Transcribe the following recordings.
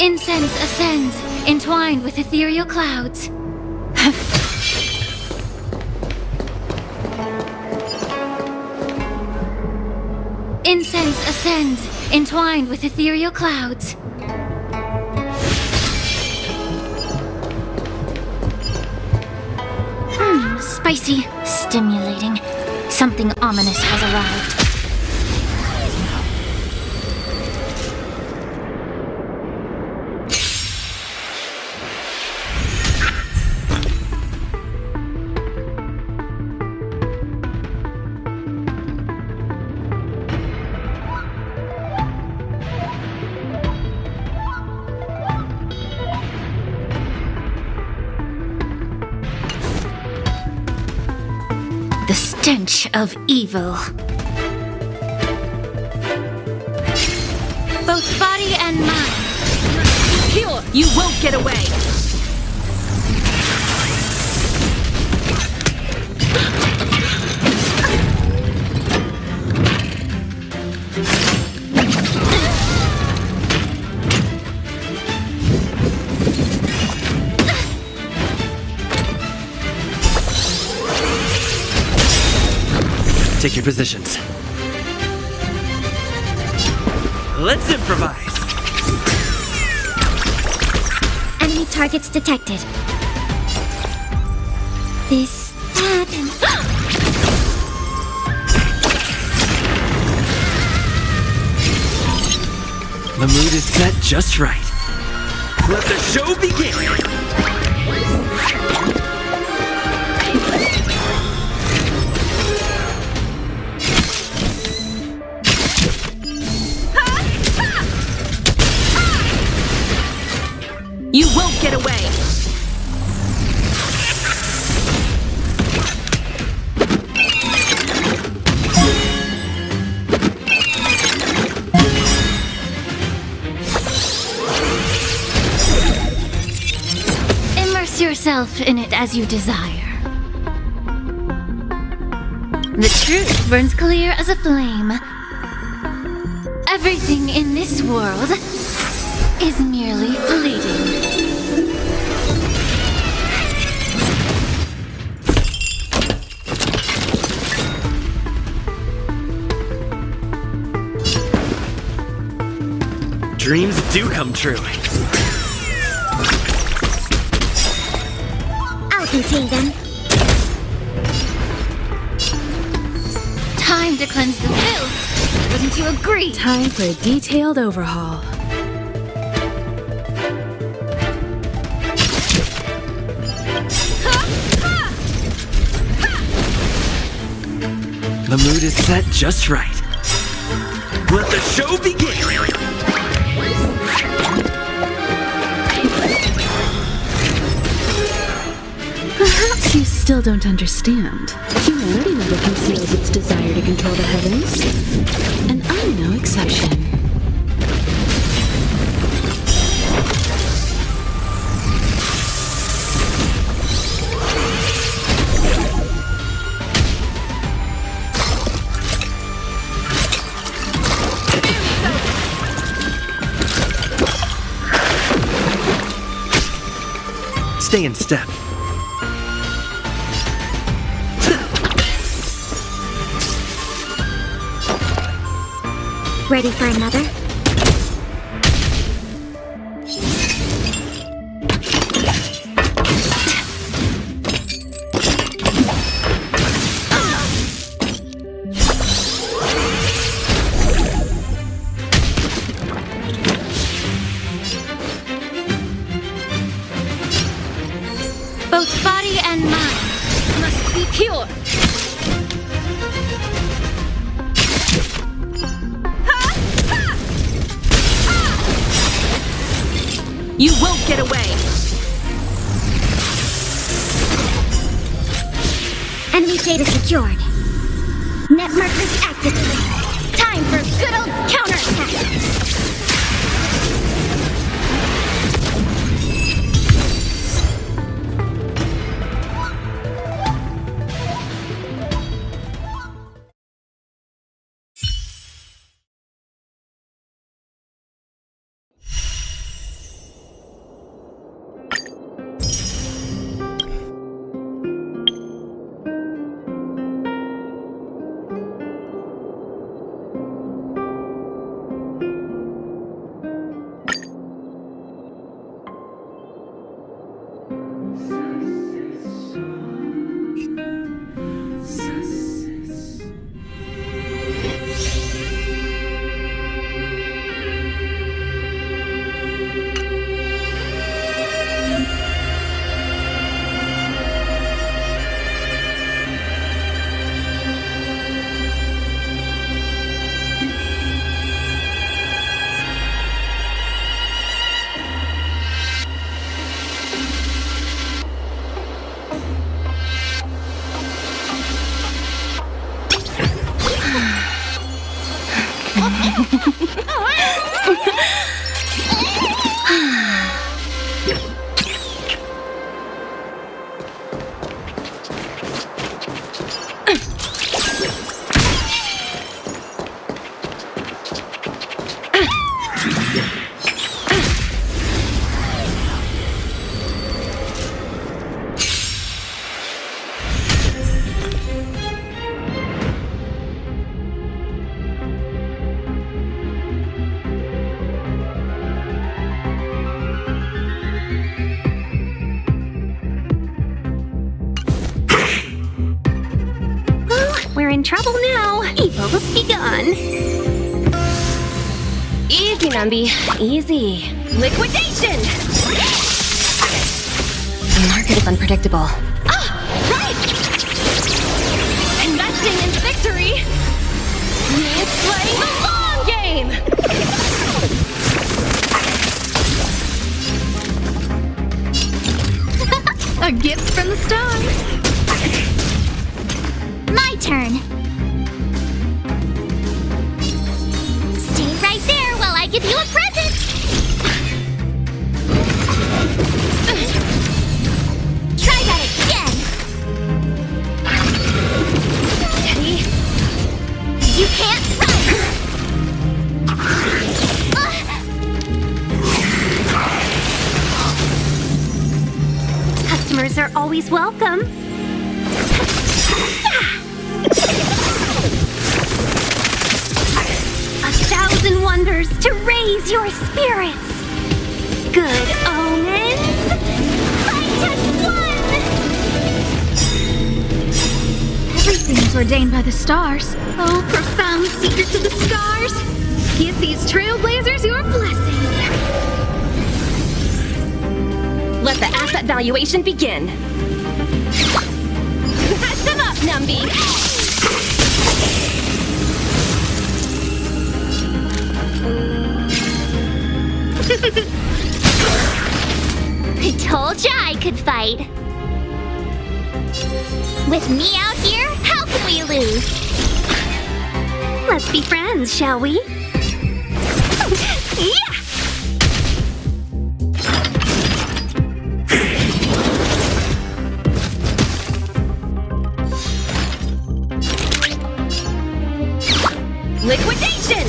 Incense ascends, entwined with ethereal clouds. Incense ascends, entwined with ethereal clouds. Spicy, stimulating. Something ominous has arrived. The stench of evil. Both body and mind. Pure! You won't get away! Take your positions. Let's improvise! Enemy targets detected. This, that, and... The mood is set just right. Let the show begin! You won't get away! Immerse yourself in it as you desire. The truth burns clear as a flame. Everything in this world is merely fleeting. Dreams do come true. I'll contain them. Time to cleanse the filth. Wouldn't you agree? Time for a detailed overhaul. The mood is set just right. Let the show begin! Perhaps you still don't understand. Humanity never conceals its desire to control the heavens. And I'm no exception. Stay in step. Ready for another? Both body and mind must be pure. You won't get away! Enemy data secured. Net markers activated. Time for good old counterattack. We're in trouble now. Evil's begun. Easy, Numby. Easy. Liquidation! The market is unpredictable. Ah! Right! Investing in victory means playing the long game! A gift from the stars. My turn. Stay right there while I give you a present. Try that again. Steady. You can't run. Customers are always welcome. 1,000 wonders to raise your spirits. Good omens. Fight as one. Everything's ordained by the stars. Oh, profound secrets of the stars. Give these trailblazers your blessing. Let the asset valuation begin. Patch them up, Numby! I told ya I could fight. With me out here, how can we lose? Let's be friends, shall we? Yeah! Liquidation!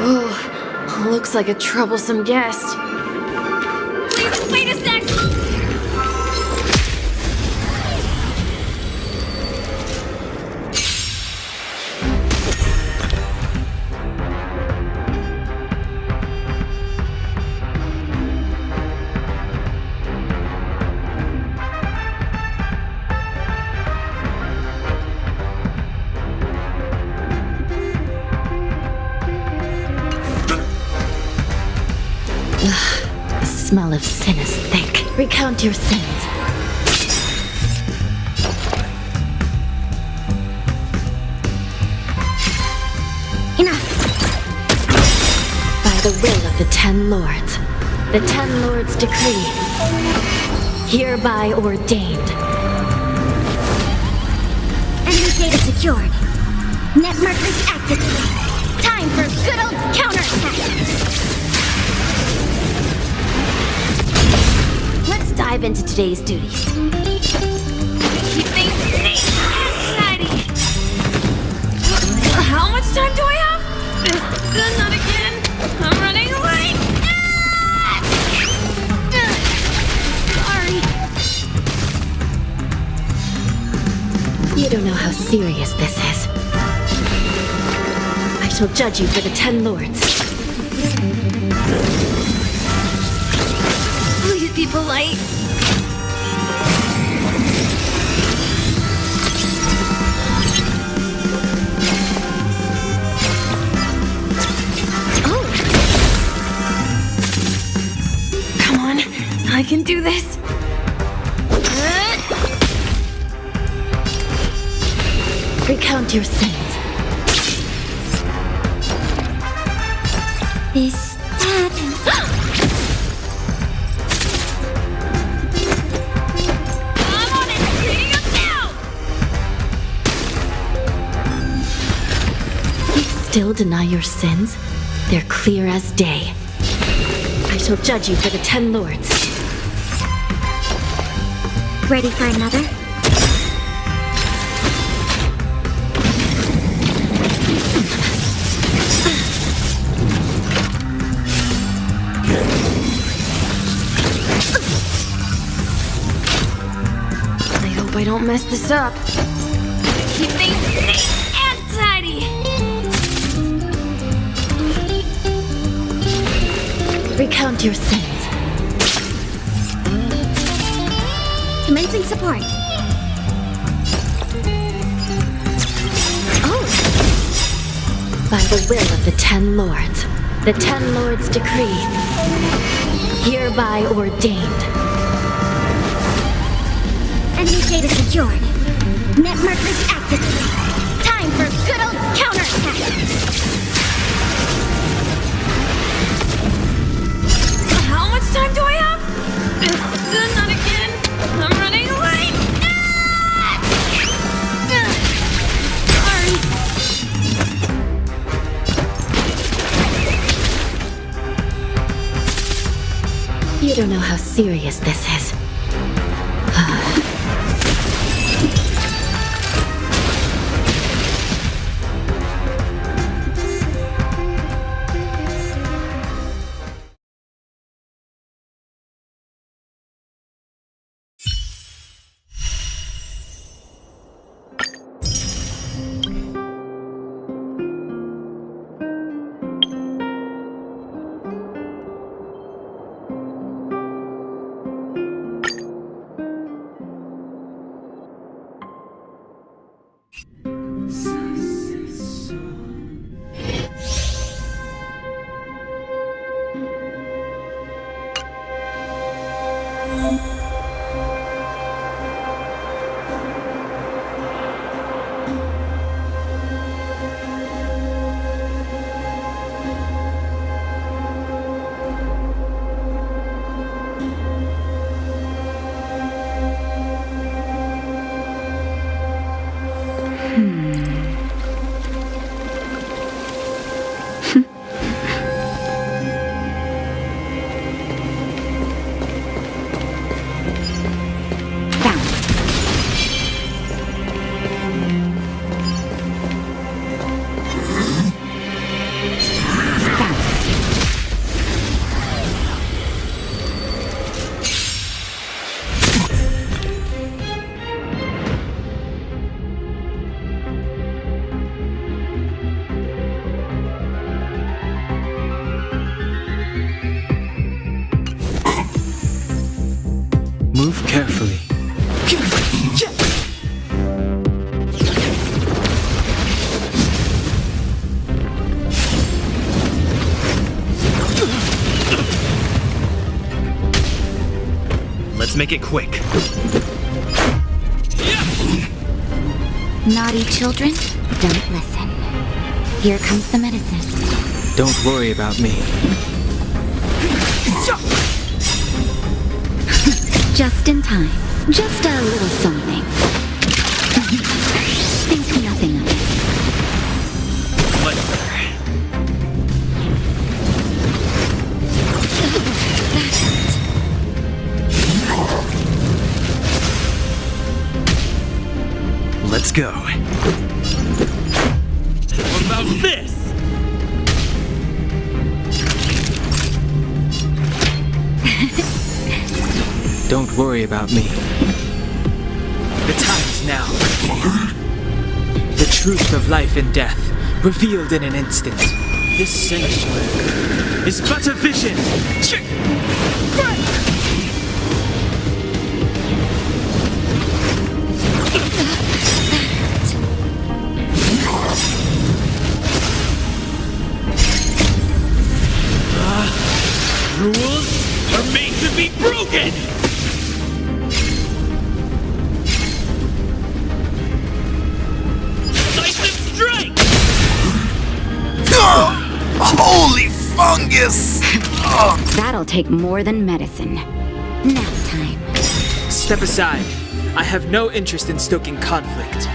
Oh, looks like a troublesome guest. Please, wait a sec! The smell of sin is thick. Recount your sins. Enough. By the will of the 10 lords, the 10 lords decree, hereby ordained. Enemy data secured. Net markers activated. Time for good old counterattack. Let's dive into today's duties. Keep things neat and tidy. How much time do I have? Not again. I'm running late. Sorry. You don't know how serious this is. I shall judge you for the 10 lords. Please be polite. Oh, Come on, I can do this. Recount your sins. this, that, I'm on it. Beating up now. You still deny your sins? They're clear as day. I shall judge you for the 10 lords. ready for another? I hope I don't mess this up. Keep things neat and tidy. Recount your sins. Commencing support. Oh, By the will of the 10 lords, the 10 lords decree, hereby ordained. enemy data secured. Net markers activated. Time for good old counterattack. How much time do I have? Not again. I'm running late. Sorry. You don't know how serious this is. carefully. Let's make it quick. Naughty children, don't listen. Here comes the medicine. Don't worry about me. Just in time. Just a little something. Think nothing of it. Much better. Let's go. What about this? Don't worry about me. The time is now. The truth of life and death, revealed in an instant. This sanctuary is but a vision. Rules are made to be broken! Decisive strike! Holy fungus! That'll take more than medicine. Nap time. Step aside. I have no interest in stoking conflict.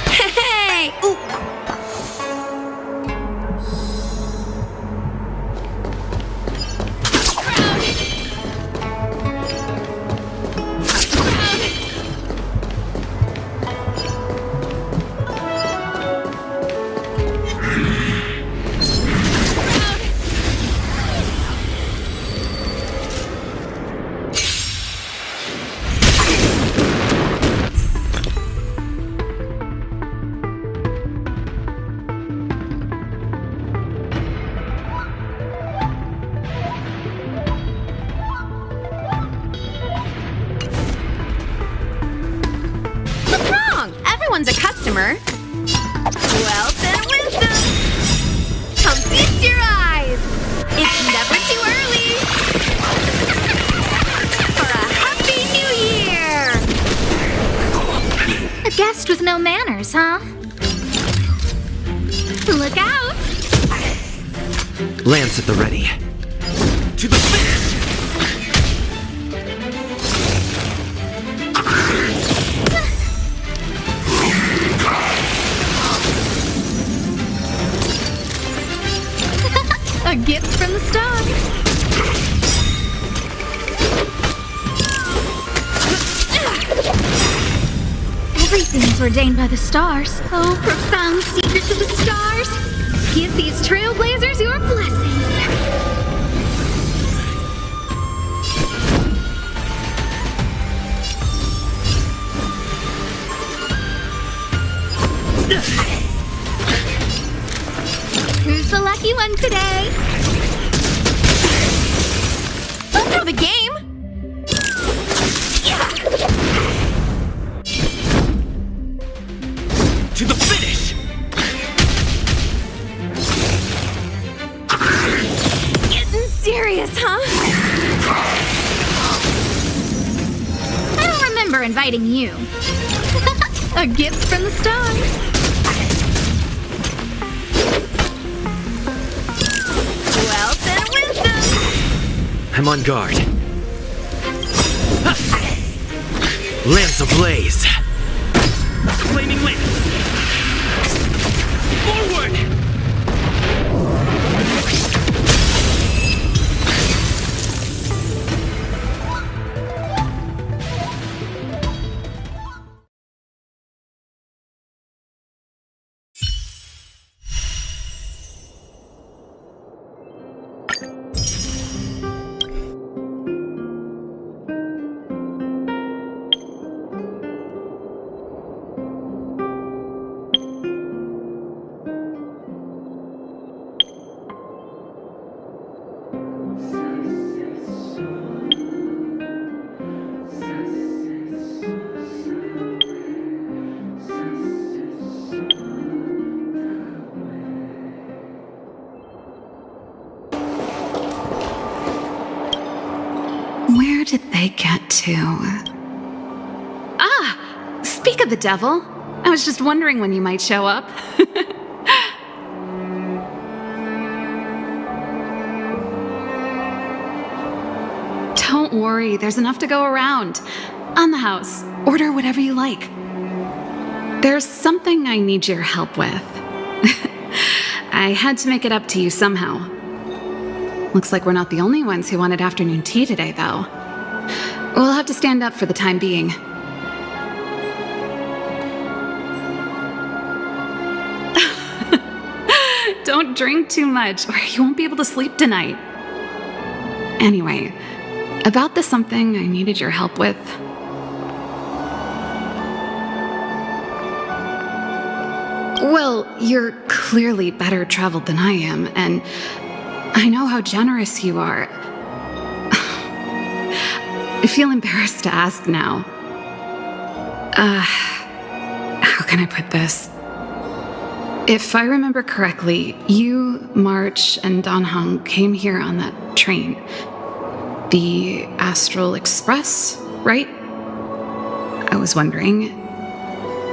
Hey! Ooh. Everyone's a customer. Wealth and wisdom. Come feast your eyes. It's never too early for a happy new year. A guest with no manners, huh? Look out! Lance at the ready. To the finish! A gift from the stars. Everything's ordained by the stars. Oh, profound secrets of the stars. Give these trailblazers your blessing. Who's the lucky one today? know the game! To the finish! Getting serious, huh? I don't remember inviting you. A gift from the stars. Wealth and wisdom! I'm on guard. Lance ablaze! Flaming lance! Forward! Where did they get to? Ah! Speak of the devil. I was just wondering when you might show up. Don't worry, there's enough to go around. On the house, order whatever you like. There's something I need your help with. I had to make it up to you somehow. Looks like we're not the only ones who wanted afternoon tea today, though. We'll have to stand up for the time being. Don't drink too much, or you won't be able to sleep tonight. Anyway, about the something I needed your help with. Well, you're clearly better traveled than I am, and I know how generous you are. I feel embarrassed to ask now. How can I put this? If I remember correctly, you, March, and Don Hung came here on that train. The Astral Express, right? I was wondering,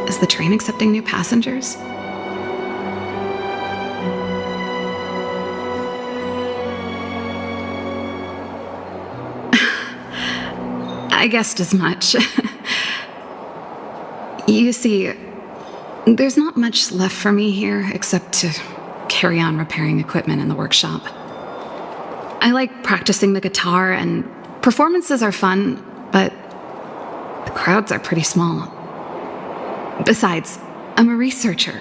is the train accepting new passengers? I guessed as much. You see, there's not much left for me here except to carry on repairing equipment in the workshop. I like practicing the guitar, and performances are fun, but the crowds are pretty small. Besides, I'm a researcher.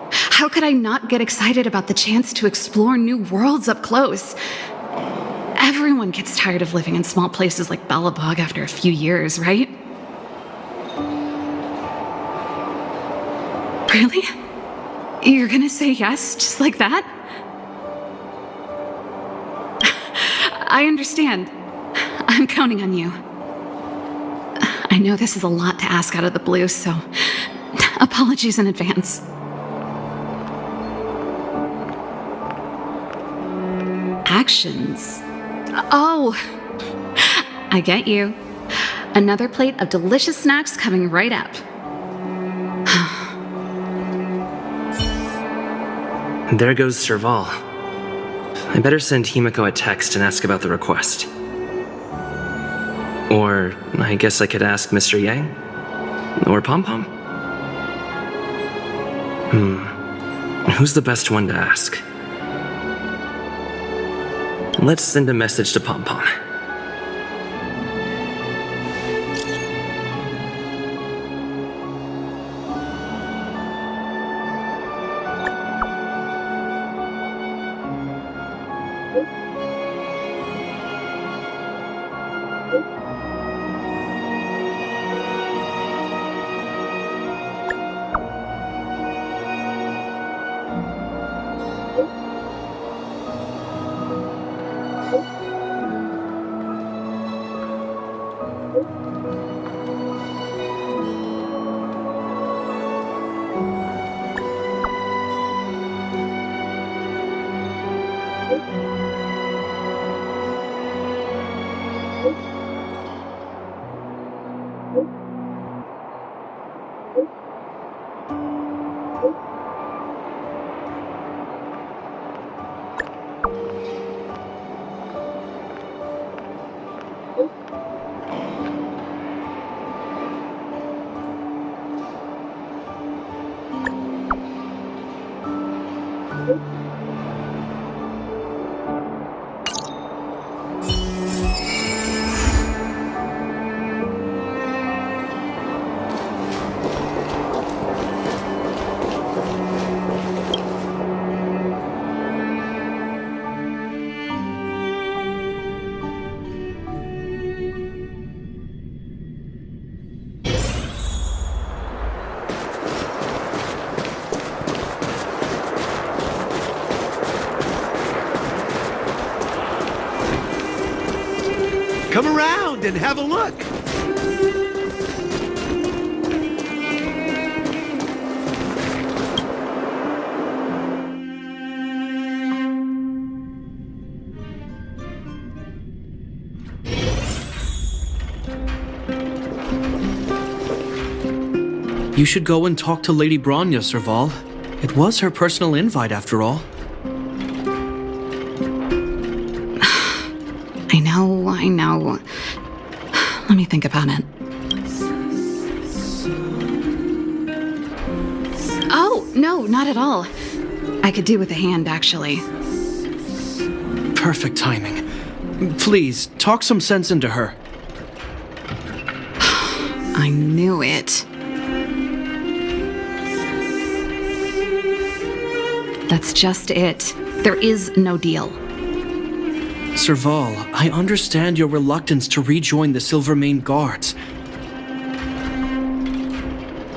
How could I not get excited about the chance to explore new worlds up close? Everyone gets tired of living in small places like Bellabog after a few years, right? Really? You're gonna say yes, just like that? I understand. I'm counting on you. I know this is a lot to ask out of the blue, so apologies in advance. Actions. Oh, I get you. Another plate of delicious snacks coming right up. There goes Serval. I better send Himiko a text and ask about the request. Or I guess I could ask Mr. Yang? Or Pom Pom? Who's the best one to ask? Let's send a message to Pom Pom. Come around and have a look. You should go and talk to Lady Bronya, Serval. It was her personal invite, after all. I know. Let me think about it. Oh, no, not at all. I could do with a hand, actually. Perfect timing. Please, talk some sense into her. I knew it. That's just it. There is no deal. Serval, I understand your reluctance to rejoin the Silvermane Guards.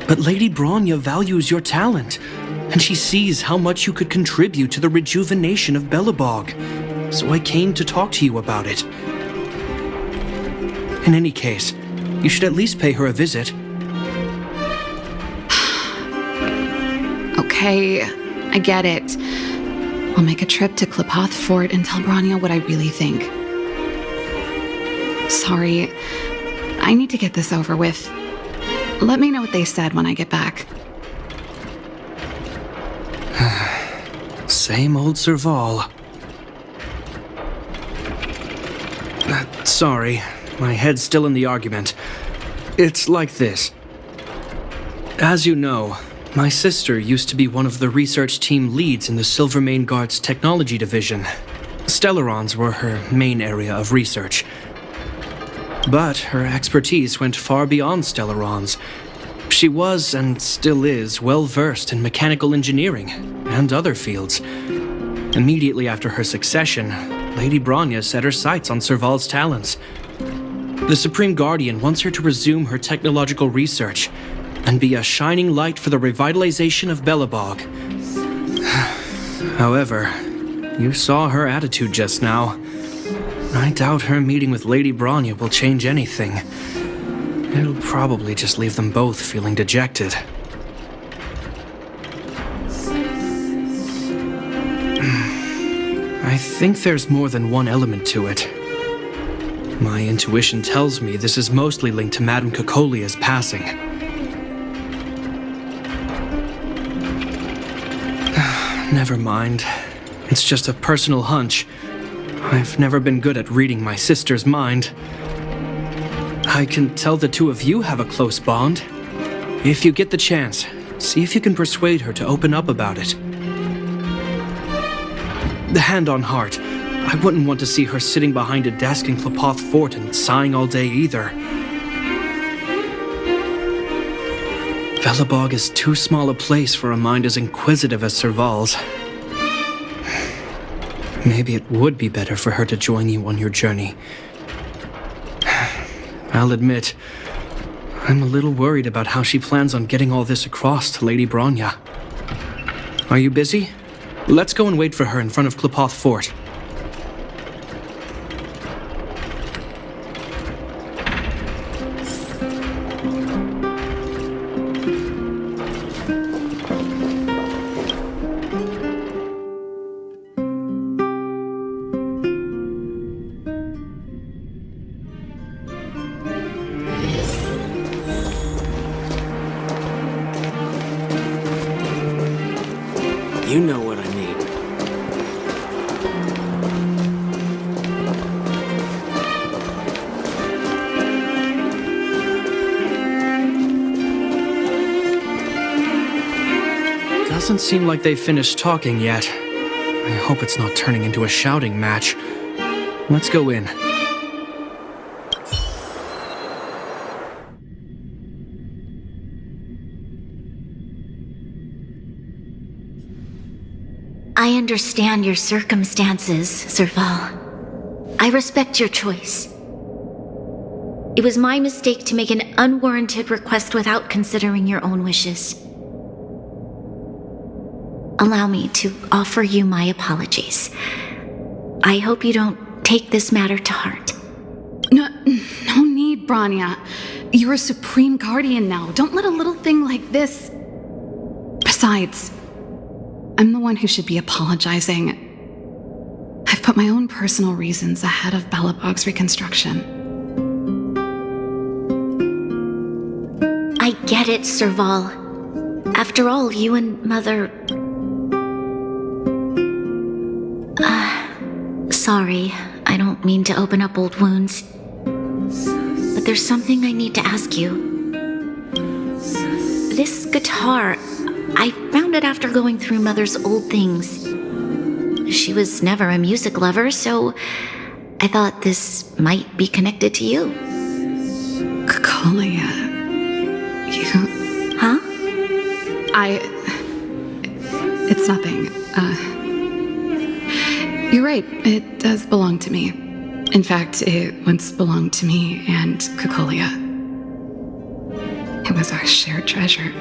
But Lady Bronya values your talent, and she sees how much you could contribute to the rejuvenation of Belobog. So I came to talk to you about it. In any case, you should at least pay her a visit. Okay, I get it. I'll make a trip to Klapoth Fort and tell Bronya what I really think. Sorry, I need to get this over with. Let me know what they said when I get back. Same old Serval. Sorry, my head's still in the argument. It's like this. As you know, my sister used to be one of the research team leads in the Silvermane Guard's technology division. Stellarons were her main area of research. But her expertise went far beyond Stellarons. She was, and still is, well versed in mechanical engineering and other fields. Immediately after her succession, Lady Bronya set her sights on Serval's talents. The Supreme Guardian wants her to resume her technological research and be a shining light for the revitalization of Belobog. However, you saw her attitude just now. I doubt her meeting with Lady Bronya will change anything. It'll probably just leave them both feeling dejected. I think there's more than one element to it. My intuition tells me this is mostly linked to Madame Cocolia's passing. Never mind. It's just a personal hunch. I've never been good at reading my sister's mind. I can tell the two of you have a close bond. If you get the chance, see if you can persuade her to open up about it. The hand on heart, I wouldn't want to see her sitting behind a desk in Klapoth Fort and sighing all day either. Belobog is too small a place for a mind as inquisitive as Serval's. Maybe it would be better for her to join you on your journey. I'll admit, I'm a little worried about how she plans on getting all this across to Lady Bronya. Are you busy? Let's go and wait for her in front of Klapoth Fort. doesn't seem like they've finished talking yet. I hope it's not turning into a shouting match. Let's go in. I understand your circumstances, Serval. I respect your choice. It was my mistake to make an unwarranted request without considering your own wishes. Allow me to offer you my apologies. I hope you don't take this matter to heart. No need, Branya. You're a supreme guardian now. Don't let a little thing like this... Besides, I'm the one who should be apologizing. I've put my own personal reasons ahead of Balabog's reconstruction. I get it, Serval. After all, you and Mother... Sorry, I don't mean to open up old wounds. But there's something I need to ask you. This guitar, I found it after going through Mother's old things. She was never a music lover, so I thought this might be connected to you. Kakolia, you... Huh? It's nothing. You're right, it does belong to me. In fact, it once belonged to me and Kakolia. It was our shared treasure.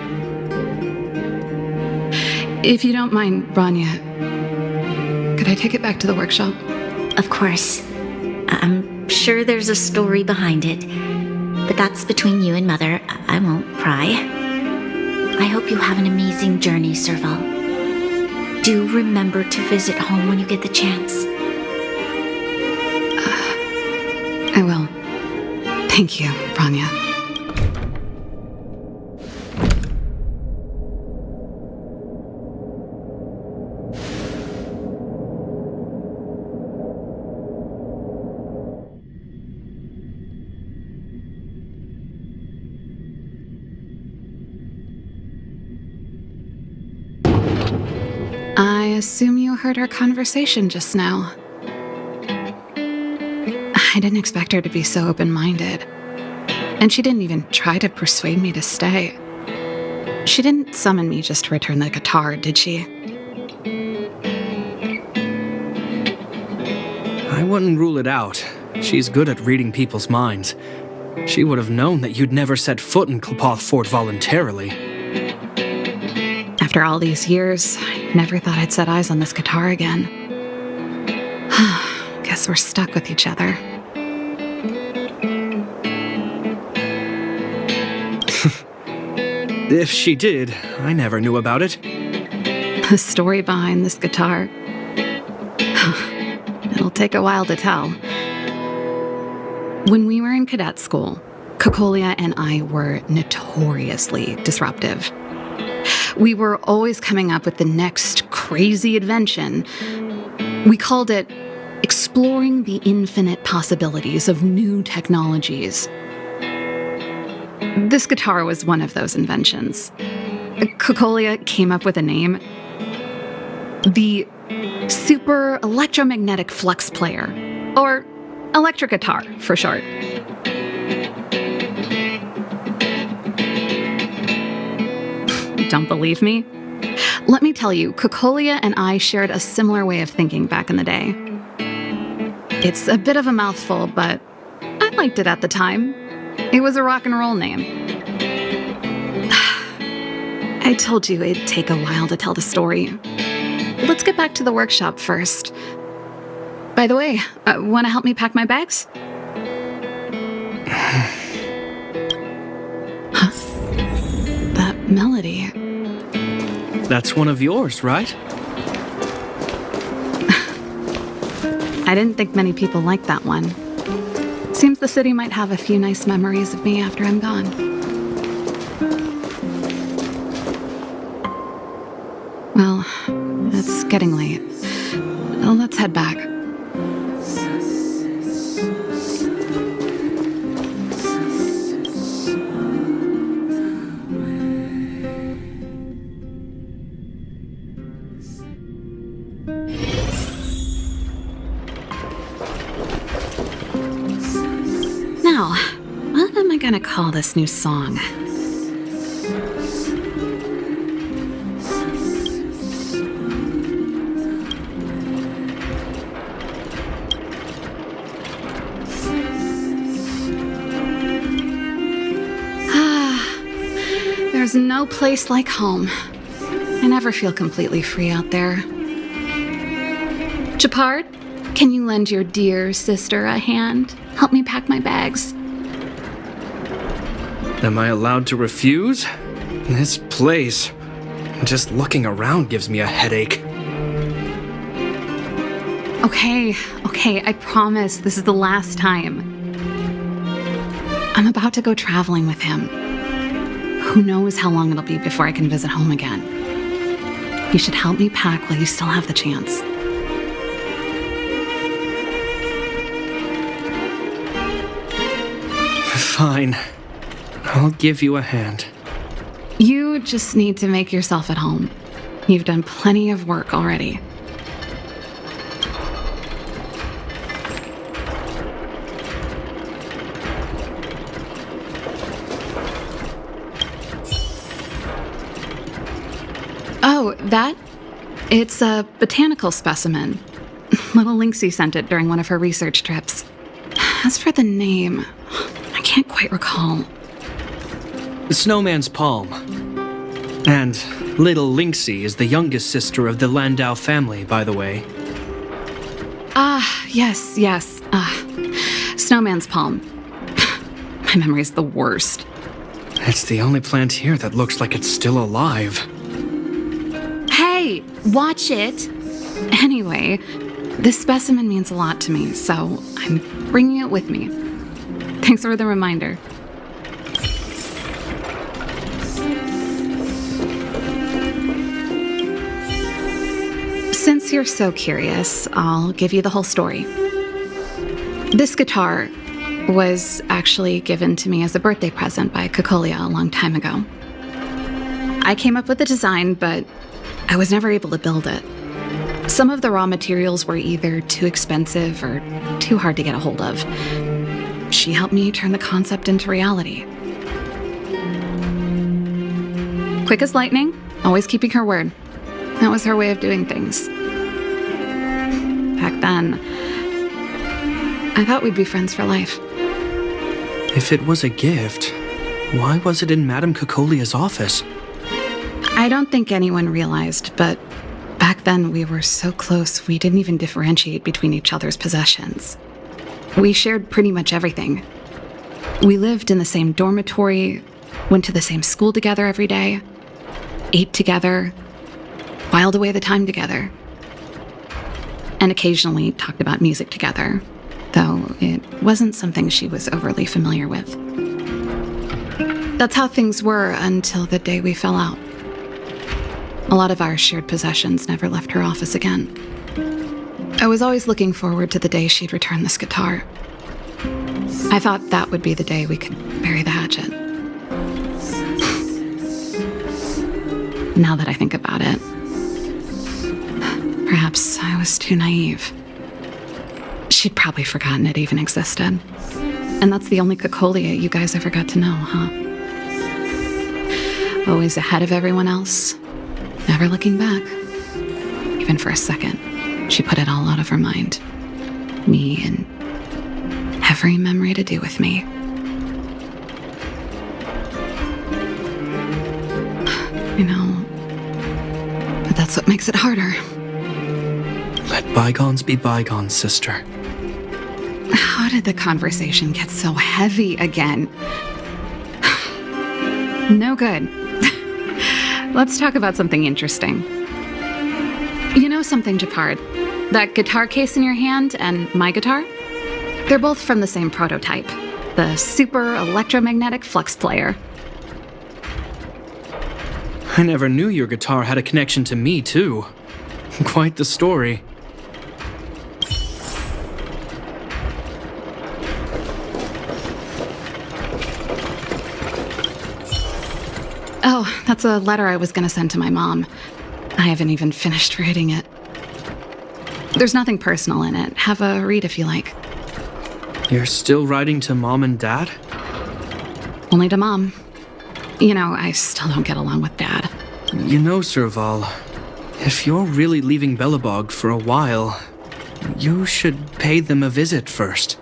If you don't mind, Branya, could I take it back to the workshop? Of course. I'm sure there's a story behind it. But that's between you and Mother. I won't pry. I hope you have an amazing journey, Serval. Do remember to visit home when you get the chance. I will. Thank you, Branya. I assume you heard our conversation just now. I didn't expect her to be so open-minded. And she didn't even try to persuade me to stay. She didn't summon me just to return the guitar, did she? I wouldn't rule it out. She's good at reading people's minds. She would have known that you'd never set foot in Klpoth Fort voluntarily. After all these years, I never thought I'd set eyes on this guitar again. Guess we're stuck with each other. If she did, I never knew about it. The story behind this guitar. It'll take a while to tell. When we were in cadet school, Kakolia and I were notoriously disruptive. We were always coming up with the next crazy invention. We called it exploring the infinite possibilities of new technologies. This guitar was one of those inventions. Kakolia came up with a name. The Super Electromagnetic Flux Player, or electric guitar for short. Don't believe me? Let me tell you, Kakolia and I shared a similar way of thinking back in the day. It's a bit of a mouthful, but I liked it at the time. It was a rock and roll name. I told you it'd take a while to tell the story. Let's get back to the workshop first. By the way, want to help me pack my bags? Huh? That melody. That's one of yours, right? I didn't think many people liked that one. Seems the city might have a few nice memories of me after I'm gone. Well, it's getting late. Let's head back. gonna call this new song? There's no place like home. I never feel completely free out there. Japard, can you lend your dear sister a hand? Help me pack my bags. Am I allowed to refuse? This place, just looking around gives me a headache. Okay, I promise this is the last time. I'm about to go traveling with him. Who knows how long it'll be before I can visit home again. You should help me pack while you still have the chance. Fine. I'll give you a hand. You just need to make yourself at home. You've done plenty of work already. Oh, that? It's a botanical specimen. Little Lynxie sent it during one of her research trips. As for the name, I can't quite recall. Snowman's palm. And little Lynxie is the youngest sister of the Landau family, by the way. Yes. Snowman's palm. My memory's the worst. It's the only plant here that looks like it's still alive. Hey, watch it! Anyway, this specimen means a lot to me, so I'm bringing it with me. Thanks for the reminder. Since you're so curious, I'll give you the whole story. This guitar was actually given to me as a birthday present by Cocolia a long time ago. I came up with the design, but I was never able to build it. Some of the raw materials were either too expensive or too hard to get a hold of. She helped me turn the concept into reality. Quick as lightning, always keeping her word. That was her way of doing things. Back then, I thought we'd be friends for life. If it was a gift, why was it in Madame Cocolia's office? I don't think anyone realized, but back then we were so close we didn't even differentiate between each other's possessions. We shared pretty much everything. We lived in the same dormitory, went to the same school together every day, ate together, whiled away the time together, and occasionally talked about music together, though it wasn't something she was overly familiar with. That's how things were until the day we fell out. A lot of our shared possessions never left her office again. I was always looking forward to the day she'd return this guitar. I thought that would be the day we could bury the hatchet. Now that I think about it, perhaps I was too naive. She'd probably forgotten it even existed. And that's the only Cocolia you guys ever got to know, huh? Always ahead of everyone else, never looking back. Even for a second, she put it all out of her mind. Me and every memory to do with me. You know, but that's what makes it harder. Let bygones be bygones, sister. How did the conversation get so heavy again? No good. Let's talk about something interesting. You know something, Japard? That guitar case in your hand and my guitar? They're both from the same prototype. The Super Electromagnetic Flux Player. I never knew your guitar had a connection to me, too. Quite the story. Oh, that's a letter I was going to send to my mom. I haven't even finished reading it. There's nothing personal in it. Have a read if you like. You're still writing to Mom and Dad? Only to Mom. You know, I still don't get along with Dad. You know, Serval, if you're really leaving Belobog for a while, you should pay them a visit first.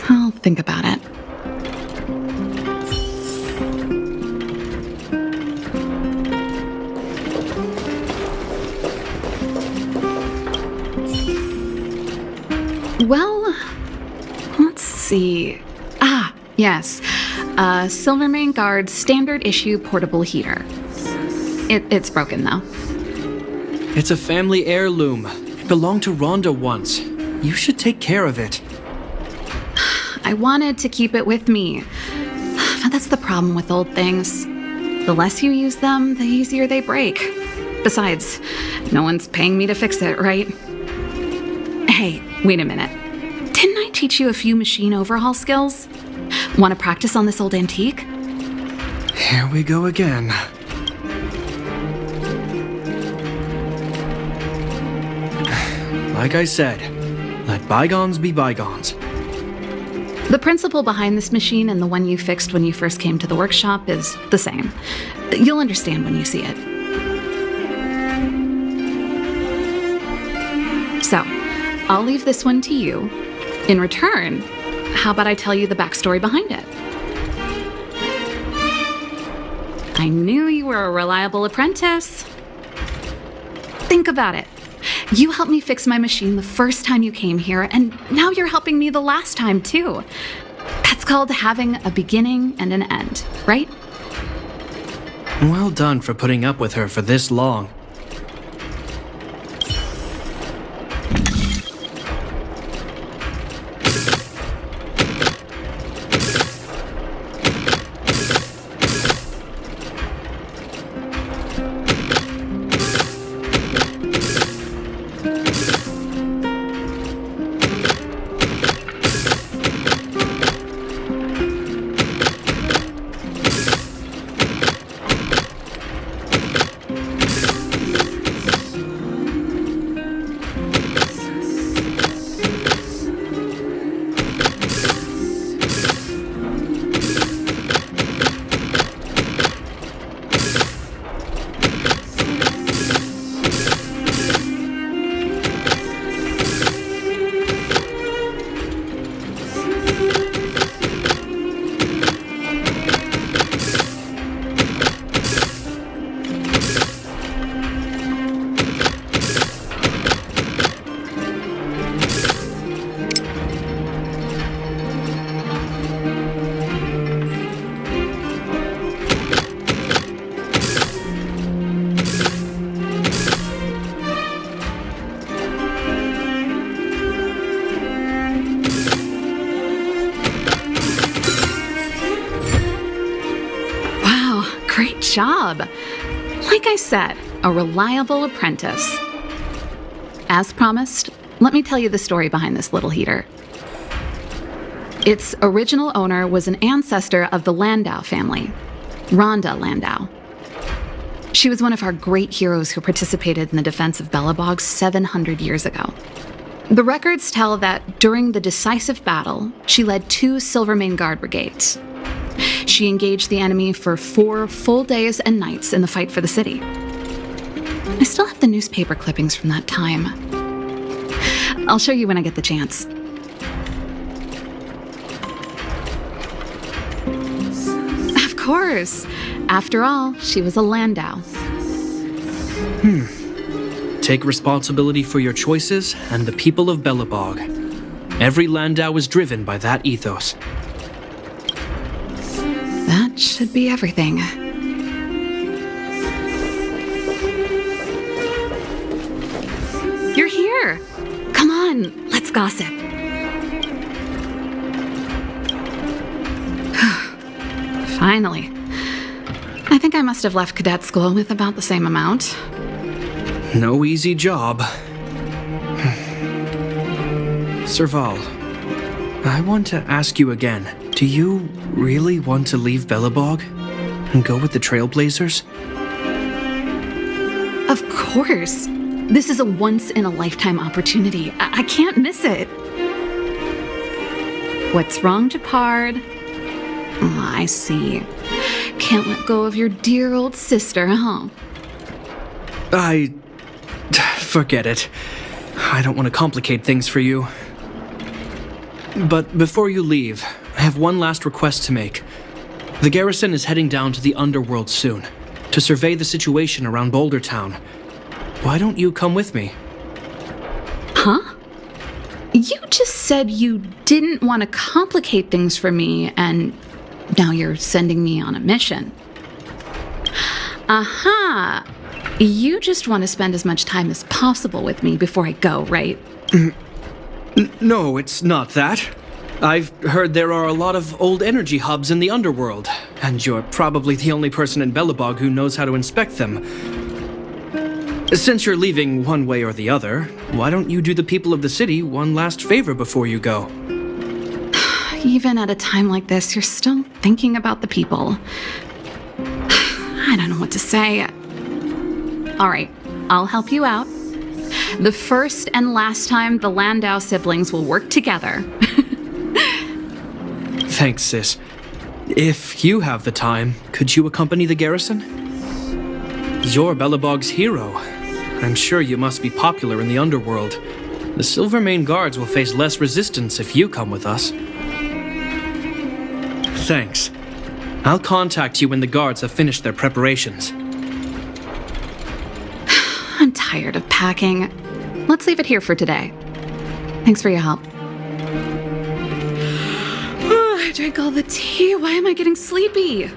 I'll think about it. Well, let's see. Yes. Silvermane Guard's standard issue portable heater. It's broken, though. It's a family heirloom. It belonged to Rhonda once. You should take care of it. I wanted to keep it with me. But that's the problem with old things. The less you use them, the easier they break. Besides, no one's paying me to fix it, right? Hey, wait a minute. Didn't I teach you a few machine overhaul skills? Want to practice on this old antique? Here we go again. Like I said, let bygones be bygones. The principle behind this machine and the one you fixed when you first came to the workshop is the same. You'll understand when you see it. So, I'll leave this one to you. In return, how about I tell you the backstory behind it? I knew you were a reliable apprentice. Think about it. You helped me fix my machine the first time you came here, and now you're helping me the last time, too. That's called having a beginning and an end, right? Well done for putting up with her for this long. Great job. Like I said, a reliable apprentice. As promised, let me tell you the story behind this little heater. Its original owner was an ancestor of the Landau family, Rhonda Landau. She was one of our great heroes who participated in the defense of Belobog 700 years ago. The records tell that during the decisive battle, she led 2 Silvermane Guard brigades. She engaged the enemy for 4 full days and nights in the fight for the city. I still have the newspaper clippings from that time. I'll show you when I get the chance. Of course. After all, she was a Landau. Take responsibility for your choices and the people of Belobog. Every Landau is driven by that ethos. That should be everything. You're here! Come on, let's gossip. Finally. I think I must have left cadet school with about the same amount. No easy job. Serval, I want to ask you again. Do you really want to leave Belobog and go with the Trailblazers? Of course. This is a once-in-a-lifetime opportunity. I can't miss it. What's wrong, Japard? Oh, I see. Can't let go of your dear old sister, huh? Forget it. I don't want to complicate things for you. But before you leave, I have one last request to make. The garrison is heading down to the underworld soon, to survey the situation around Boulder Town. Why don't you come with me? Huh? You just said you didn't want to complicate things for me, and now you're sending me on a mission. Aha! You just want to spend as much time as possible with me before I go, right? No, it's not that. I've heard there are a lot of old energy hubs in the underworld, and you're probably the only person in Belobog who knows how to inspect them. Since you're leaving one way or the other, why don't you do the people of the city one last favor before you go? Even at a time like this, you're still thinking about the people. I don't know what to say. All right, I'll help you out. The first and last time the Landau siblings will work together. Thanks, sis. If you have the time, could you accompany the garrison? You're Belobog's hero. I'm sure you must be popular in the underworld. The Silvermane Guards will face less resistance if you come with us. Thanks. I'll contact you when the guards have finished their preparations. I'm tired of packing. Let's leave it here for today. Thanks for your help. I drank all the tea. Why am I getting sleepy?